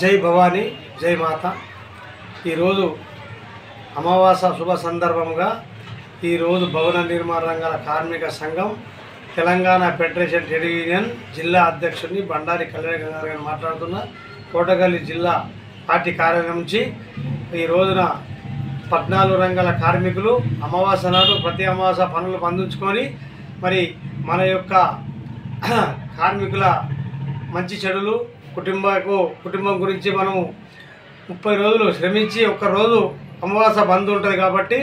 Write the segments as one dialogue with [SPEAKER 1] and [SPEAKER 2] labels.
[SPEAKER 1] జై భవానీ, జై మాత. ఈరోజు అమావాస శుభ సందర్భంగా ఈరోజు భవన నిర్మాణ రంగాల కార్మిక సంఘం తెలంగాణ ఫెడరేషన్ ట్రేడ్ యూనియన్ జిల్లా అధ్యక్షుడిని బండారి కళ్యాణ్ గారు మాట్లాడుతున్న కోటగల్లి జిల్లా పార్టీ కార్యాలయం నుంచి ఈ రోజున 14 రంగాల కార్మికులు అమావాస నాడు ప్రతి అమావాస పనులు పండించుకొని మరి మన యొక్క కార్మికుల మంచి చెడులు కుటుంబం గురించి మనము 30 రోజులు శ్రమించి ఒక్కరోజు అమావాస బంద్ ఉంటుంది కాబట్టి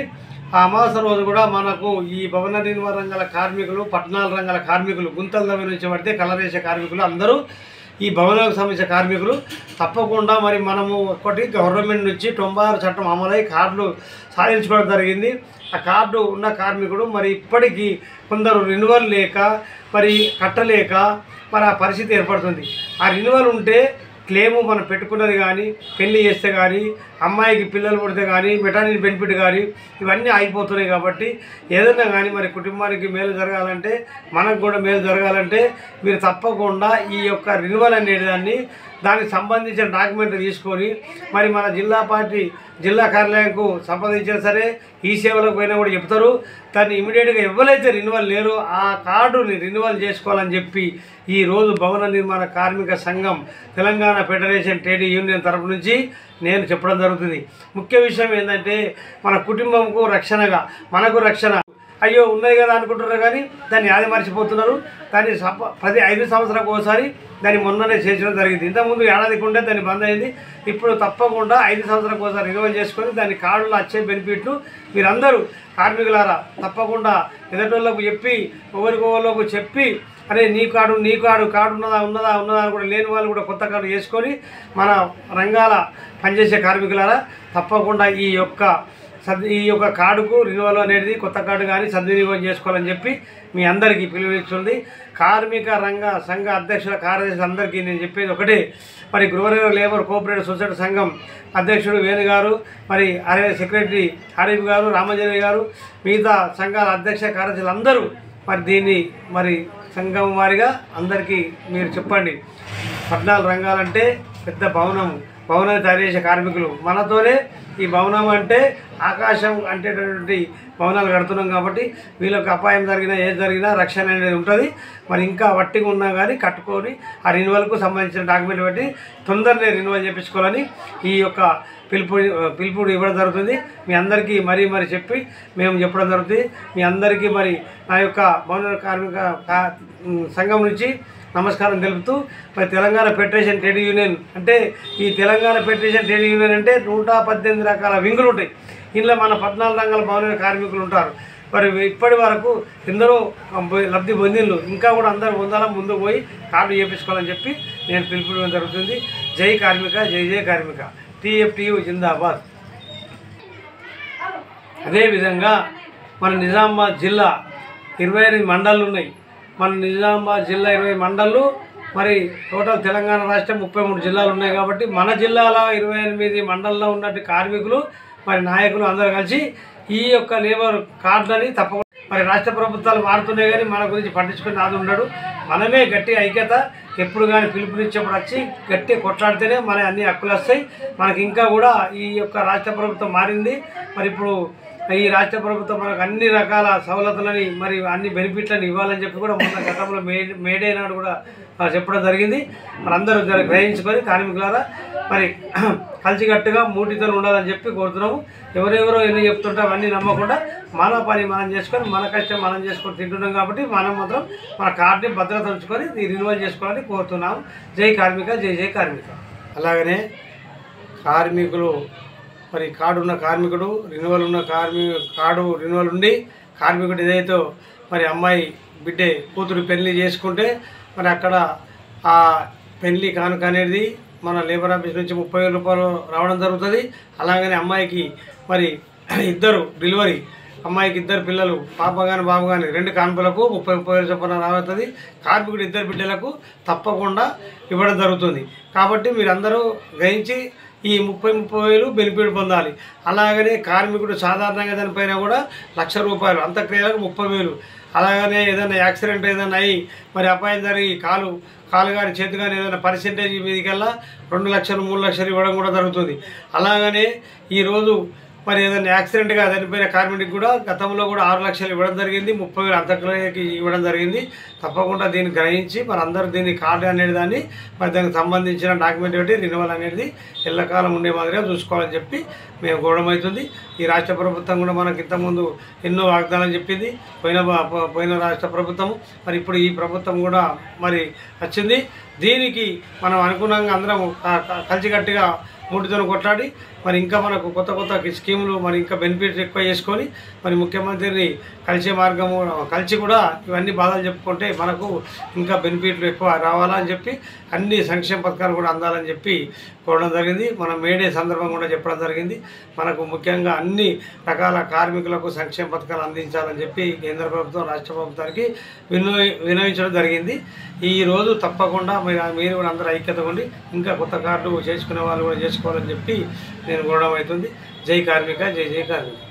[SPEAKER 1] ఆ అమావాస రోజు కూడా మనకు ఈ భవన నిర్మాణ రంగాల కార్మికులు 14 రంగాల కార్మికులు గుంతల దగ్గర నుంచి పడితే కలరేసే కార్మికులు అందరూ ఈ భవనాలకు సంబంధించిన కార్మికులు తప్పకుండా మరి మనము ఒకటి గవర్నమెంట్ నుంచి 96 చట్టం అమలై కార్డులు సాధించుకోవడం జరిగింది. ఆ కార్డు ఉన్న కార్మికుడు మరి ఇప్పటికీ కొందరు రెన్యువల్ లేక మరి కట్టలేక మరి ఆ పరిస్థితి ఏర్పడుతుంది. ఆ రెన్యువల్ ఉంటే క్లెయిము మనం పెట్టుకున్నది కానీ పెళ్లి చేస్తే కానీ అమ్మాయికి పిల్లలు పుడితే కానీ మెటర్నిటీ బెనిఫిట్ కానీ ఇవన్నీ అయిపోతున్నాయి. కాబట్టి ఏదైనా కానీ మరి కుటుంబానికి మేలు జరగాలంటే మనకు కూడా మేలు జరగాలంటే మీరు తప్పకుండా ఈ యొక్క రెన్యువల్ అనేదాన్ని దానికి సంబంధించిన డాక్యుమెంట్ తీసుకొని మరి మన జిల్లా కార్యాలయంకు సంపాదించినా సరే ఈ సేవలకు పోయినా కూడా చెప్తారు. దాన్ని ఇమీడియట్గా ఎవరైతే రెన్యువల్ లేరో ఆ కార్డుని రెన్యువల్ చేసుకోవాలని చెప్పి ఈరోజు భవన నిర్మాణ కార్మిక సంఘం తెలంగాణ ఫెడరేషన్ ట్రేడ్ యూనియన్ తరఫు నుంచి నేను చెప్పడం జరుగుతుంది. ముఖ్య విషయం ఏంటంటే మన కుటుంబంకు రక్షణగా మనకు రక్షణ అయ్యో ఉన్నది కదా అనుకుంటున్నారు కానీ దాన్ని ఆది మర్చిపోతున్నారు. దాన్ని ప్రతి 5 సంవత్సరాలకు ఒకసారి దాన్ని మొన్ననే చేర్చడం జరిగింది. ఇంతకుముందు ఏడాదికి ఉండే దాన్ని బంద్ అయింది. ఇప్పుడు తప్పకుండా 5 సంవత్సరాలకు ఒకసారి రెన్యువల్ చేసుకొని దాని కార్డులో వచ్చే బెనిఫిట్లు మీరందరూ కార్మికులారా తప్పకుండా ఎదుటోళ్ళకు చెప్పి ఒకరికొకరికి చెప్పి అరే నీ కార్డు ఉన్నదా అని కూడా లేని వాళ్ళు కూడా కొత్త కార్డు చేసుకొని మన రంగాల పనిచేసే కార్మికులారా తప్పకుండా ఈ యొక్క కార్డుకు రెన్యువల్ అనేది కొత్త కార్డు కానీ సద్వినియోగం చేసుకోవాలని చెప్పి మీ అందరికీ పిలుపునిస్తుంది. కార్మిక సంఘ అధ్యక్షుల కార్యదర్శి అందరికీ నేను చెప్పేది ఒకటే, మరి గృహ లేబర్ కోఆపరేటివ్ సొసైటీ సంఘం అధ్యక్షుడు వేణు గారు, మరి సెక్రటరీ హరీఫ్ గారు, రామజని గారు, మిగతా సంఘాల అధ్యక్ష కార్యదర్శులు అందరూ మరి దీన్ని మరి సంఘం వారిగా అందరికీ మీరు చెప్పండి. 14 రంగాలంటే పెద్ద భవనాన్ని తయారు చేసే కార్మికులు మనతోనే ఈ భవనం అంటే ఆకాశం అంటేటటువంటి భవనాలు కడుతున్నాం కాబట్టి వీళ్ళకి అపాయం జరిగినా ఏది జరిగినా రక్షణ అనేది ఉంటుంది. మరి ఇంకా వట్టిగా ఉన్నా కానీ కట్టుకొని ఆ రెన్యువల్కు సంబంధించిన డాక్యుమెంట్ బట్టి తొందరనే రెన్యువల్ చేయించుకోవాలని ఈ యొక్క పిలుపు ఇవ్వడం జరుగుతుంది. మీ అందరికీ మరీ చెప్పి మేము చెప్పడం జరుగుతుంది. మీ అందరికీ మరి నా యొక్క భవన కార్మిక సంఘం నుంచి నమస్కారం తెలుపుతూ మరి తెలంగాణ ఫెడరేషన్ ట్రేడ్ యూనియన్ అంటే ఈ తెలంగాణ ఫెడరేషన్ ట్రేడ్ యూనియన్ అంటే 118 రకాల వింగులు ఉంటాయి. ఇందులో మన 14 రంగాల భవన కార్మికులు ఉంటారు. మరి ఇప్పటి వరకు ఎందరో లబ్ధి పొందిళ్ళు ఇంకా కూడా అందరూ పొందాలా ముందుకు పోయి కార్డు చేయించుకోవాలని చెప్పి నేను పిలుపుకోవడం జరుగుతుంది. జై కార్మిక, జై కార్మిక, TFTU జిందాబాద్. అదేవిధంగా మన నిజామాబాద్ జిల్లా 28 మండళ్ళు ఉన్నాయి. మన నిజామాబాద్ జిల్లా 20 మండళ్ళు, మరి టోటల్ తెలంగాణ రాష్ట్రం 33 జిల్లాలు ఉన్నాయి. కాబట్టి మన జిల్లాలో 28 మండలంలో ఉన్నట్టు కార్మికులు మరి నాయకులు అందరూ కలిసి ఈ యొక్క లేబర్ కార్డులని తప్పకుండా మరి రాష్ట్ర ప్రభుత్వాలు మారుతున్నాయి కానీ మన గురించి పట్టించుకుని నాది ఉండడు. మనమే గట్టి ఐక్యత ఎప్పుడు కానీ పిలుపునిచ్చేప్పుడు వచ్చి గట్టి కొట్లాడితేనే మన అన్ని హక్కులు వస్తాయి. మనకి ఇంకా కూడా ఈ యొక్క రాష్ట్ర ప్రభుత్వం మారింది. మరి ఇప్పుడు ఈ రాష్ట్ర ప్రభుత్వం మనకు అన్ని రకాల సవలతులని మరి అన్ని బెనిఫిట్లను ఇవ్వాలని చెప్పి కూడా మొన్న గతంలో మేడే నాడు కూడా చెప్పడం జరిగింది. మరి అందరూ గ్రహించుకొని కార్మికులారా మరి కలిసికట్టుగా మూటితో ఉండాలని చెప్పి కోరుతున్నాము. ఎవరెవరో ఎన్ని చెప్తుంటే అవన్నీ నమ్మకుండా మన పని మనం చేసుకొని మన కష్టం మనం చేసుకొని తింటున్నాం. కాబట్టి మనం మాత్రం మన కార్డుని భద్రత ఉంచుకొని రెన్యువల్ చేసుకోవాలని కోరుతున్నాము. జై కార్మిక, జై కార్మిక. అలాగనే కార్మికులు మరి కార్డు ఉన్న కార్మికుడు రెన్యువల్ ఉన్న కార్డు రెన్యువల్ ఉండి కార్మికుడు ఏదైతే మరి అమ్మాయి బిడ్డే కూతురు పెళ్లి చేసుకుంటే మరి అక్కడ ఆ పెళ్లి కానుక అనేది మన లేబర్ ఆఫీస్ నుంచి 30,000 రూపాయలు రావడం జరుగుతుంది. అలాగనే అమ్మాయికి మరి డెలివరీ అమ్మాయికి 2 పిల్లలు పాప కానీ బాబు కానీ 2 కాన్పులకు 30,000 చొప్పున రావుతుంది. కార్మికుడు 2 బిడ్డలకు తప్పకుండా ఇవ్వడం జరుగుతుంది. కాబట్టి మీరందరూ గ్రహించి ఈ 30,000 బెనిఫిట్ పొందాలి. అలాగనే కార్మికుడు సాధారణంగా చనిపోయినా కూడా 1,00,000 రూపాయలు, అంత్యక్రియలకు 30,000. అలాగనే ఏదైనా యాక్సిడెంట్ ఏదైనా అయ్యి మరి అపాయం జరిగి కాలు కానీ చేతి కానీ ఏదైనా పర్సెంటేజ్ మీదకల్లా 2 లక్షలు 3 లక్షలు ఇవ్వడం కూడా జరుగుతుంది. అలాగనే ఈరోజు మరి ఏదైనా యాక్సిడెంట్గా చనిపోయిన కార్మికుడికి కూడా గతంలో కూడా 6 లక్షలు ఇవ్వడం జరిగింది, 30,000 అంతకులకి ఇవ్వడం జరిగింది. తప్పకుండా దీన్ని గ్రహించి మరి అందరూ దీన్ని కార్డు అనేది దాన్ని మరి దానికి సంబంధించిన డాక్యుమెంట్ ఒకటి రినివల్ అనేది ఎల్లకాలం ఉండే మాదిరిగా చూసుకోవాలని చెప్పి మేము గౌరవమవుతుంది. ఈ రాష్ట్ర ప్రభుత్వం కూడా మనకి ఇంతకుముందు ఎన్నో వాగ్దానాలు చెప్పింది పోయిన రాష్ట్ర ప్రభుత్వం, మరి ఇప్పుడు ఈ ప్రభుత్వం కూడా మరి వచ్చింది. దీనికి మనం అనుగుణంగా అందరం కలిసికట్టుగా మూటితో కొట్లాడి మరి ఇంకా మనకు కొత్త స్కీములు మరి ఇంకా బెనిఫిట్స్ ఎక్కువ చేసుకొని మరి ముఖ్యమంత్రిని కలిసే మార్గము కలిసి కూడా ఇవన్నీ బాధలు చెప్పుకుంటే మనకు ఇంకా బెనిఫిట్లు ఎక్కువ రావాలా అని చెప్పి అన్ని సంక్షేమ పథకాలు కూడా అందాలని చెప్పి కోరడం జరిగింది. మనం మేడే సందర్భం కూడా చెప్పడం జరిగింది. మనకు ముఖ్యంగా అన్ని రకాల కార్మికులకు సంక్షేమ పథకాలు అందించాలని చెప్పి కేంద్ర ప్రభుత్వం రాష్ట్ర ప్రభుత్వానికి విన్నవించడం జరిగింది. ఈరోజు తప్పకుండా మీరు కూడా అందరూ ఐక్యత ఉండి ఇంకా కొత్త కార్డు చేసుకునే వాళ్ళు కూడా చేసుకోవాలని చెప్పి నేను కోరడం అవుతుంది. జై కార్మిక, జై కార్మిక.